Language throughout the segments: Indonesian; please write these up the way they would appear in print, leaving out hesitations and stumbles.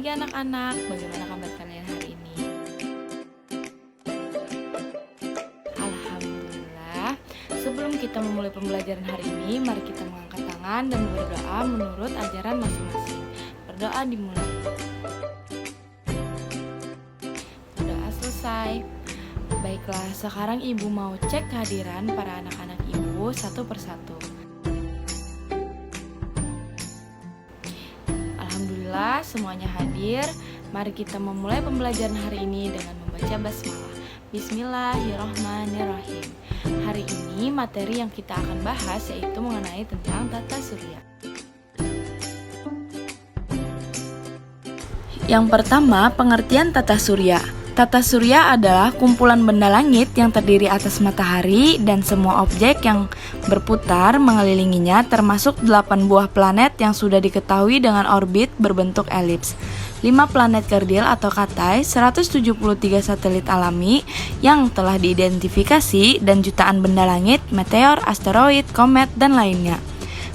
pagi anak-anak, bagaimana kabar kalian hari ini? Alhamdulillah. Sebelum kita memulai pembelajaran hari ini, mari kita mengangkat tangan dan berdoa menurut ajaran masing-masing. Berdoa dimulai. Berdoa selesai. Baiklah, sekarang ibu mau cek kehadiran para anak-anak ibu satu persatu. Alhamdulillah semuanya hadir. Mari kita memulai pembelajaran hari ini dengan membaca basmalah. Bismillahirrahmanirrahim. Hari ini materi yang kita akan bahas yaitu mengenai tentang tata surya. Yang pertama, pengertian tata surya. Tata surya adalah kumpulan benda langit yang terdiri atas matahari dan semua objek yang berputar mengelilinginya, termasuk 8 buah planet yang sudah diketahui dengan orbit berbentuk elips, 5 planet kerdil atau katai, 173 satelit alami yang telah diidentifikasi, dan jutaan benda langit, meteor, asteroid, komet, dan lainnya.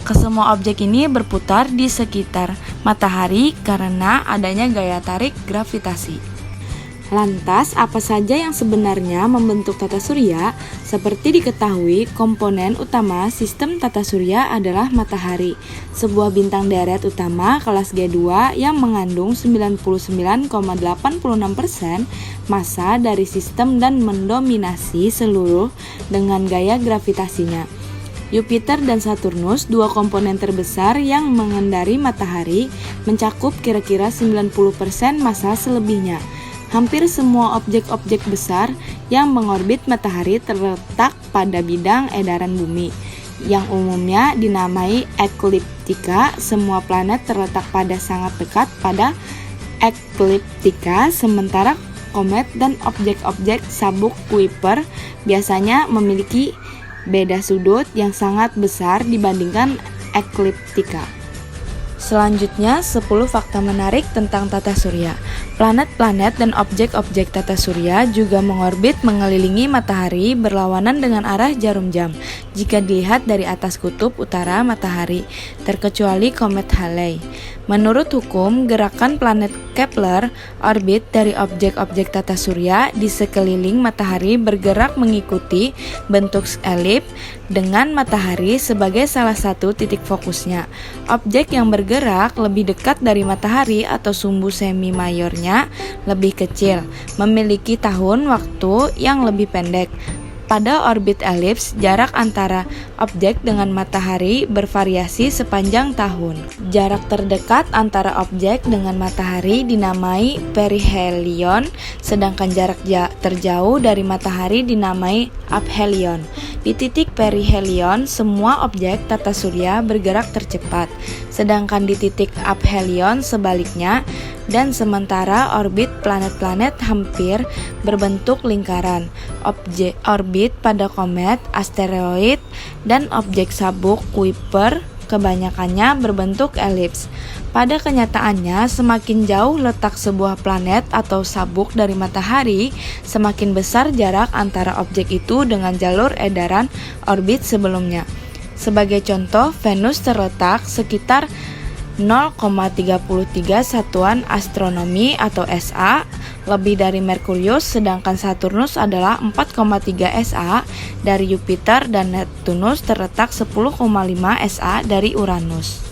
Kesemua objek ini berputar di sekitar matahari karena adanya gaya tarik gravitasi. Lantas, apa saja yang sebenarnya membentuk tata surya? Seperti diketahui, komponen utama sistem tata surya adalah matahari, sebuah bintang deret utama kelas G2 yang mengandung 99,86% massa dari sistem dan mendominasi seluruh dengan gaya gravitasinya. Jupiter dan Saturnus, dua komponen terbesar yang mengendari matahari, mencakup kira-kira 90% massa selebihnya. Hampir semua objek-objek besar yang mengorbit matahari terletak pada bidang edaran bumi, yang umumnya dinamai ekliptika. Semua planet terletak pada sangat dekat pada ekliptika, sementara komet dan objek-objek sabuk Kuiper biasanya memiliki beda sudut yang sangat besar dibandingkan ekliptika. Selanjutnya, 10 fakta menarik tentang tata surya. Planet-planet dan objek-objek tata surya juga mengorbit mengelilingi matahari berlawanan dengan arah jarum jam jika dilihat dari atas kutub utara matahari, terkecuali komet Halley. Menurut hukum gerakan planet Kepler, orbit dari objek-objek tata surya di sekeliling matahari bergerak mengikuti bentuk elips dengan matahari sebagai salah satu titik fokusnya. Objek yang bergerak lebih dekat dari matahari atau sumbu semi mayornya lebih kecil, memiliki tahun waktu yang lebih pendek. Pada orbit elips, jarak antara objek dengan matahari bervariasi sepanjang tahun. Jarak terdekat antara objek dengan matahari dinamai perihelion, sedangkan jarak terjauh dari matahari dinamai aphelion. Di titik perihelion, semua objek tata surya bergerak tercepat, sedangkan di titik aphelion sebaliknya, dan sementara orbit planet-planet hampir berbentuk lingkaran. Orbit pada komet, asteroid, dan objek sabuk Kuiper kebanyakannya berbentuk elips. Pada kenyataannya, semakin jauh letak sebuah planet atau sabuk dari matahari, semakin besar jarak antara objek itu dengan jalur edaran orbit sebelumnya. Sebagai contoh, Venus terletak sekitar 0,33 satuan astronomi atau SA lebih dari Merkurius, sedangkan Saturnus adalah 4,3 SA dari Jupiter, dan Neptunus terletak 10,5 SA dari Uranus.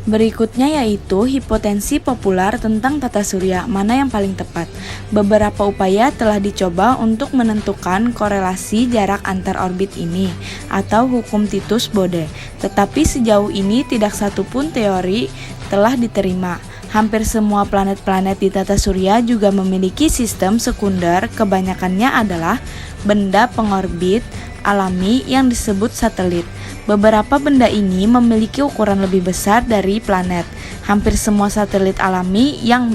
Berikutnya yaitu hipotensi populer tentang tata surya, mana yang paling tepat. Beberapa upaya telah dicoba untuk menentukan korelasi jarak antar orbit ini, atau hukum Titus-Bode, tetapi sejauh ini tidak satupun teori telah diterima. Hampir semua planet-planet di tata surya juga memiliki sistem sekunder, kebanyakannya adalah benda pengorbit alami yang disebut satelit. Beberapa benda ini memiliki ukuran lebih besar dari planet. Hampir semua satelit alami yang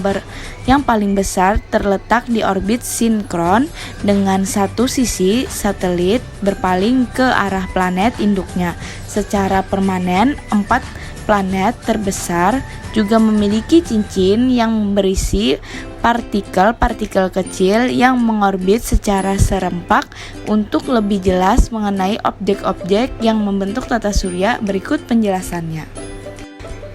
paling besar terletak di orbit sinkron dengan satu sisi satelit berpaling ke arah planet induknya. Secara permanen, 4 planet terbesar juga memiliki cincin yang berisi partikel-partikel kecil yang mengorbit secara serempak. Untuk lebih jelas mengenai objek-objek yang membentuk tata surya, berikut penjelasannya.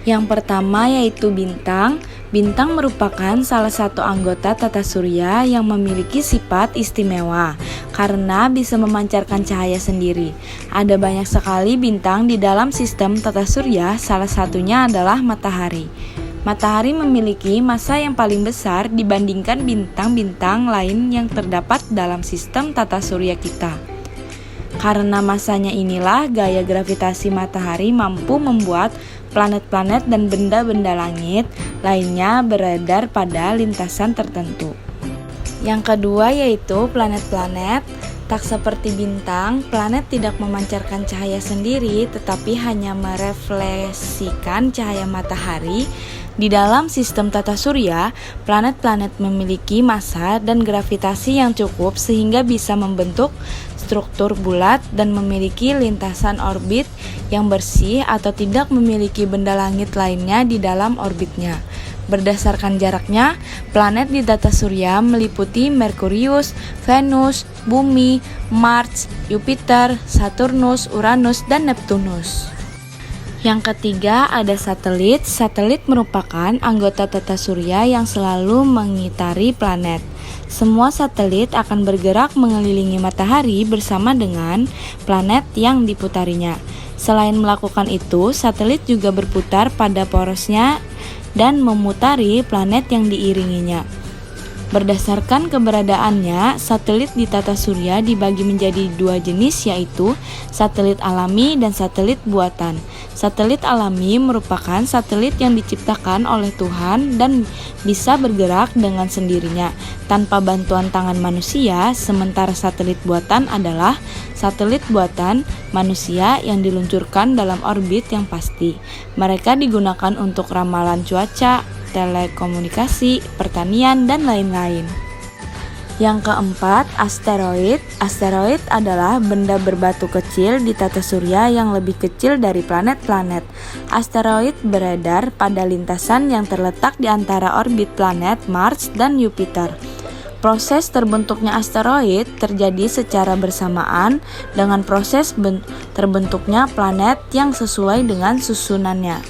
Yang pertama yaitu bintang. Bintang merupakan salah satu anggota tata surya yang memiliki sifat istimewa karena bisa memancarkan cahaya sendiri. Ada banyak sekali bintang di dalam sistem tata surya, salah satunya adalah matahari. Matahari memiliki massa yang paling besar dibandingkan bintang-bintang lain yang terdapat dalam sistem tata surya kita. Karena massanya inilah, gaya gravitasi matahari mampu membuat planet-planet dan benda-benda langit lainnya beredar pada lintasan tertentu. Yang kedua yaitu planet-planet. Tak seperti bintang, planet tidak memancarkan cahaya sendiri tetapi hanya merefleksikan cahaya matahari. Di dalam sistem tata surya, planet-planet memiliki massa dan gravitasi yang cukup sehingga bisa membentuk struktur bulat dan memiliki lintasan orbit yang bersih atau tidak memiliki benda langit lainnya di dalam orbitnya. Berdasarkan jaraknya, planet di tata surya meliputi Merkurius, Venus, Bumi, Mars, Jupiter, Saturnus, Uranus, dan Neptunus. Yang ketiga ada satelit. Satelit merupakan anggota tata surya yang selalu mengitari planet. Semua satelit akan bergerak mengelilingi matahari bersama dengan planet yang diputarinya. Selain melakukan itu, satelit juga berputar pada porosnya dan memutari planet yang diiringinya. Berdasarkan keberadaannya, satelit di tata surya dibagi menjadi dua jenis, yaitu satelit alami dan satelit buatan. Satelit alami merupakan satelit yang diciptakan oleh Tuhan dan bisa bergerak dengan sendirinya tanpa bantuan tangan manusia, sementara satelit buatan adalah satelit buatan manusia yang diluncurkan dalam orbit yang pasti. Mereka digunakan untuk ramalan cuaca, telekomunikasi, pertanian, dan lain-lain. Yang keempat, asteroid. Asteroid adalah benda berbatu kecil di tata surya yang lebih kecil dari planet-planet. Asteroid beredar pada lintasan yang terletak di antara orbit planet Mars dan Jupiter. Proses terbentuknya asteroid terjadi secara bersamaan dengan proses terbentuknya planet yang sesuai dengan susunannya.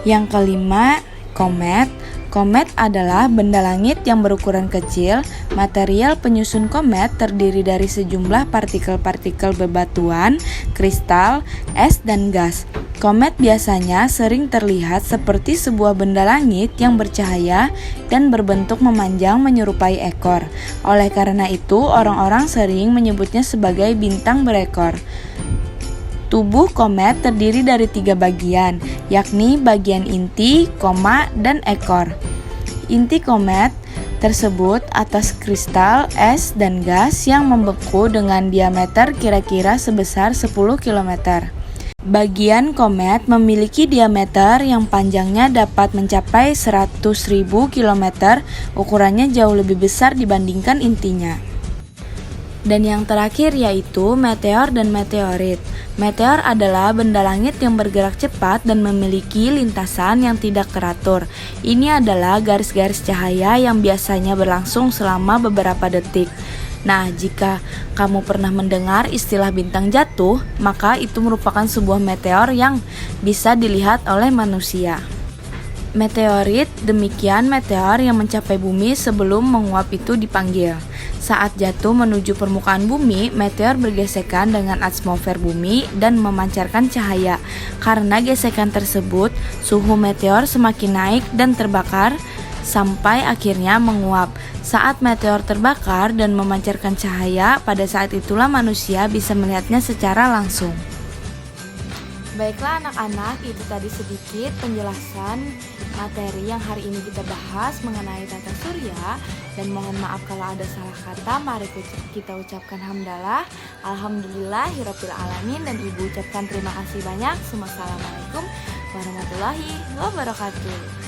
Yang kelima, komet. Komet adalah benda langit yang berukuran kecil. Material penyusun komet terdiri dari sejumlah partikel-partikel bebatuan, kristal, es, dan gas. Komet biasanya sering terlihat seperti sebuah benda langit yang bercahaya dan berbentuk memanjang menyerupai ekor. Oleh karena itu, orang-orang sering menyebutnya sebagai bintang berekor. Tubuh komet terdiri dari 3 bagian, yakni bagian inti, koma, dan ekor. Inti komet tersebut atas kristal, es, dan gas yang membeku dengan diameter kira-kira sebesar 10 km. Bagian komet memiliki diameter yang panjangnya dapat mencapai 100.000 km, ukurannya jauh lebih besar dibandingkan intinya. Dan yang terakhir yaitu meteor dan meteorit. Meteor adalah benda langit yang bergerak cepat dan memiliki lintasan yang tidak teratur. Ini adalah garis-garis cahaya yang biasanya berlangsung selama beberapa detik. Nah, jika kamu pernah mendengar istilah bintang jatuh, maka itu merupakan sebuah meteor yang bisa dilihat oleh manusia. Meteorit, demikian meteor yang mencapai bumi sebelum menguap itu dipanggil. Saat jatuh menuju permukaan bumi, meteor bergesekan dengan atmosfer bumi dan memancarkan cahaya. Karena gesekan tersebut, suhu meteor semakin naik dan terbakar sampai akhirnya menguap. Saat meteor terbakar dan memancarkan cahaya, pada saat itulah manusia bisa melihatnya secara langsung. Baiklah anak-anak, itu tadi sedikit penjelasan materi yang hari ini kita bahas mengenai tata surya. Dan mohon maaf kalau ada salah kata, mari kita ucapkan hamdalah. Alhamdulillahirabbil alamin. Dan Ibu ucapkan terima kasih banyak. Wassalamualaikum warahmatullahi wabarakatuh.